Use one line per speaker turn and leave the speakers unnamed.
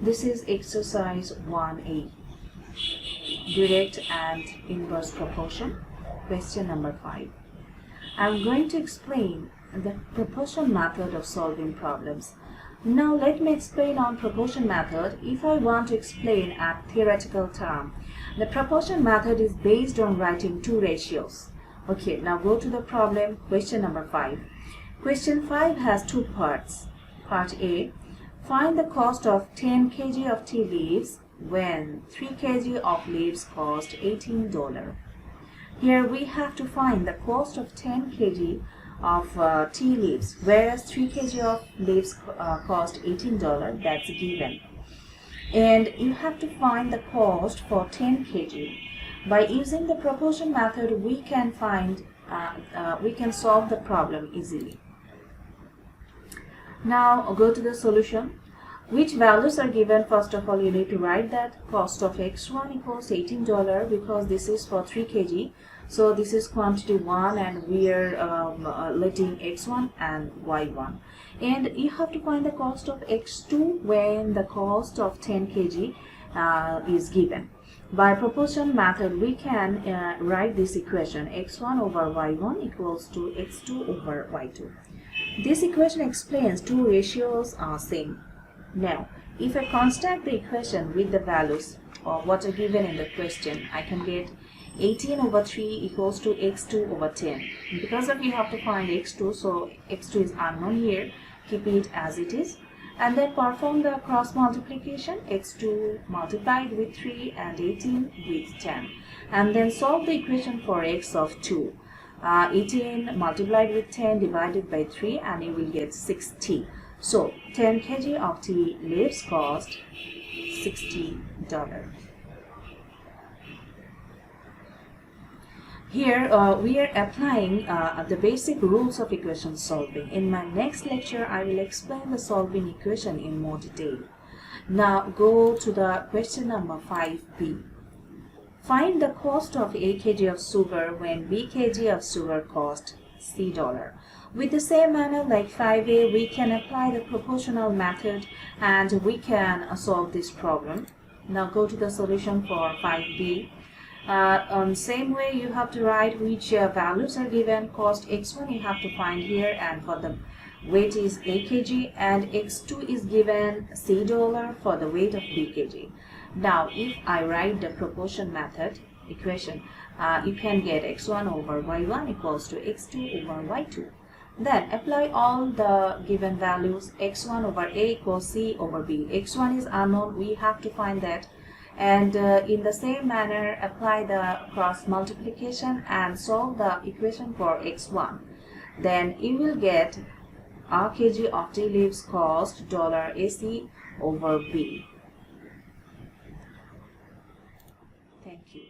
This is exercise 1A, direct and inverse proportion, question number 5. I'm going to explain the proportion method of solving problems. Now let me explain on proportion method. If I want to explain a theoretical term, the proportion method is based on writing two ratios. Okay, now go to the problem, question number 5. Question 5 has two parts. Part A, find the cost of 10 kg of tea leaves when 3 kg of leaves cost $18. Here we have to find the cost of 10 kg of tea leaves, whereas 3 kg of leaves cost $18. That's given. And you have to find the cost for 10 kg. By using the proportion method, we can solve the problem easily. Now go to the solution. Which values are given? First of all, you need to write that cost of x1 equals $18 because this is for 3 kg. So this is quantity 1 and we are letting x1 and y1. And you have to find the cost of x2 when the cost of 10 kg is given. By proportion method, we can write this equation x1 over y1 equals to x2 over y2. This equation explains two ratios are same. Now, if I construct the equation with the values of what are given in the question, I can get 18 over 3 equals to x2 over 10. Because of you have to find x2, so x2 is unknown here, keep it as it is. And then perform the cross multiplication, x2 multiplied with 3 and 18 with 10. And then solve the equation for x of 2. 18 multiplied with 10 divided by 3 and you will get 60. So 10 kg of tea leaves cost $60. Here we are applying the basic rules of equation solving. In my next lecture, I will explain the solving equation in more detail. Now go to the question number 5b. Find the cost of A kg of sugar when B kg of sugar cost C $. With the same manner like 5a, we can apply the proportional method and we can solve this problem. Now go to the solution for 5b. On same way, you have to write which values are given. Cost x1 you have to find here, and for the weight is A kg, and x2 is given C $, for the weight of B kg. Now if I write the proportion method equation, you can get x1 over y1 equals to x2 over y2. Then apply all the given values. x1 over A equals C over B. x1 is unknown, we have to find that. And in the same manner, apply the cross multiplication and solve the equation for x1. Then you will get R kg of tea leaves cost $AC over B. Thank you.